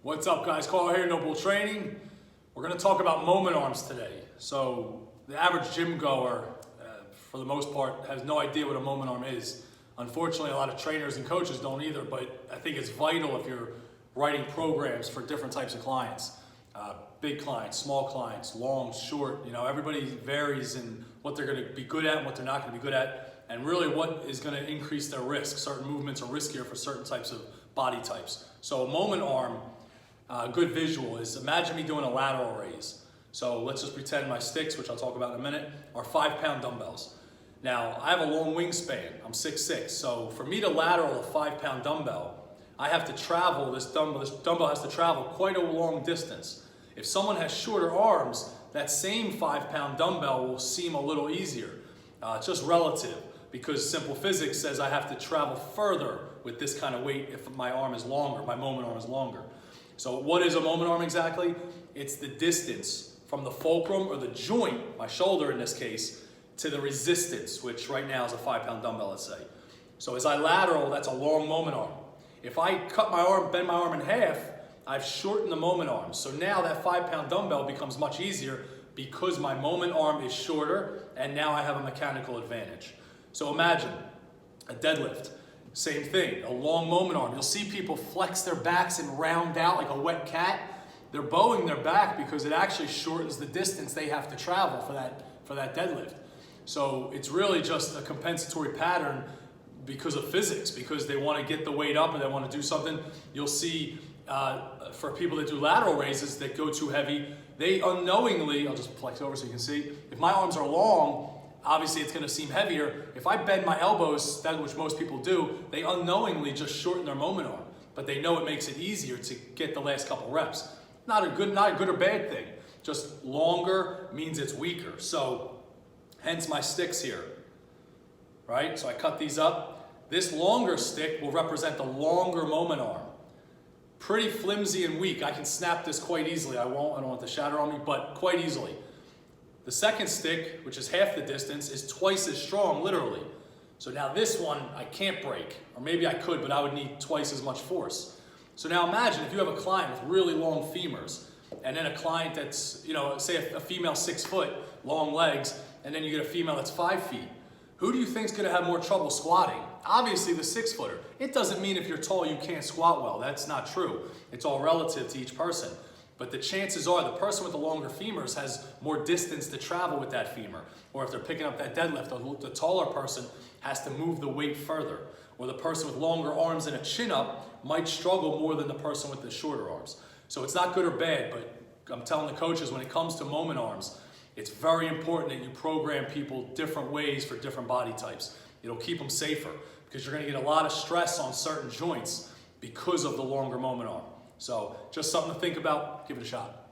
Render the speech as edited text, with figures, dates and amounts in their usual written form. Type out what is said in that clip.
What's up, guys? Carl here, No Bull Training. We're going to talk about moment arms today. So the average gym goer, for the most part, has no idea what a moment arm is. Unfortunately, a lot of trainers and coaches don't either, but I think it's vital if you're writing programs for different types of clients. Big clients, small clients, long, short, everybody varies in what they're going to be good at and what they're not going to be good at, and really what is going to increase their risk. Certain movements are riskier for certain types of body types. So a moment arm, a good visual is, imagine me doing a lateral raise. So let's just pretend my sticks, which I'll talk about in a minute, are 5-pound dumbbells. Now, I have a long wingspan, I'm 6'6", so for me to lateral a 5-pound dumbbell, I have to travel, this dumbbell has to travel quite a long distance. If someone has shorter arms, that same 5-pound dumbbell will seem a little easier. It's just relative, because simple physics says I have to travel further with this kind of weight if my arm is longer, my moment arm is longer. So what is a moment arm exactly? It's the distance from the fulcrum or the joint, my shoulder in this case, to the resistance, which right now is a 5-pound dumbbell, let's say. So as I lateral, that's a long moment arm. If I cut my arm, bend my arm in half, I've shortened the moment arm. So now that 5-pound dumbbell becomes much easier because my moment arm is shorter and now I have a mechanical advantage. So imagine a deadlift, same thing, a long moment arm. You'll see people flex their backs and round out like a wet cat. They're bowing their back because it actually shortens the distance they have to travel for that deadlift. So it's really just a compensatory pattern because of physics, because they want to get the weight up and they want to do something. You'll see for people that do lateral raises that go too heavy, they unknowingly, I'll just flex over so you can see, if my arms are long, obviously it's going to seem heavier. If I bend my elbows, that which most people do, they unknowingly just shorten their moment arm, but they know it makes it easier to get the last couple reps. Not a good or bad thing, just longer means it's weaker. So hence my sticks here, right? So I cut these up. This longer stick will represent the longer moment arm. Pretty flimsy and weak. I can snap this quite easily. I don't want the shatter on me, but quite easily. The second stick, which is half the distance, is twice as strong, literally. So now this one, I can't break. Or maybe I could, but I would need twice as much force. So now imagine if you have a client with really long femurs, and then a client that's, say a female 6 foot, long legs, and then you get a female that's 5 feet. Who do you think is going to have more trouble squatting? Obviously the 6-footer. It doesn't mean if you're tall you can't squat well. That's not true. It's all relative to each person. But the chances are the person with the longer femurs has more distance to travel with that femur. Or if they're picking up that deadlift, the taller person has to move the weight further. Or the person with longer arms and a chin up might struggle more than the person with the shorter arms. So it's not good or bad, but I'm telling the coaches when it comes to moment arms, it's very important that you program people different ways for different body types. It'll keep them safer because you're going to get a lot of stress on certain joints because of the longer moment arm. So just something to think about. Give it a shot.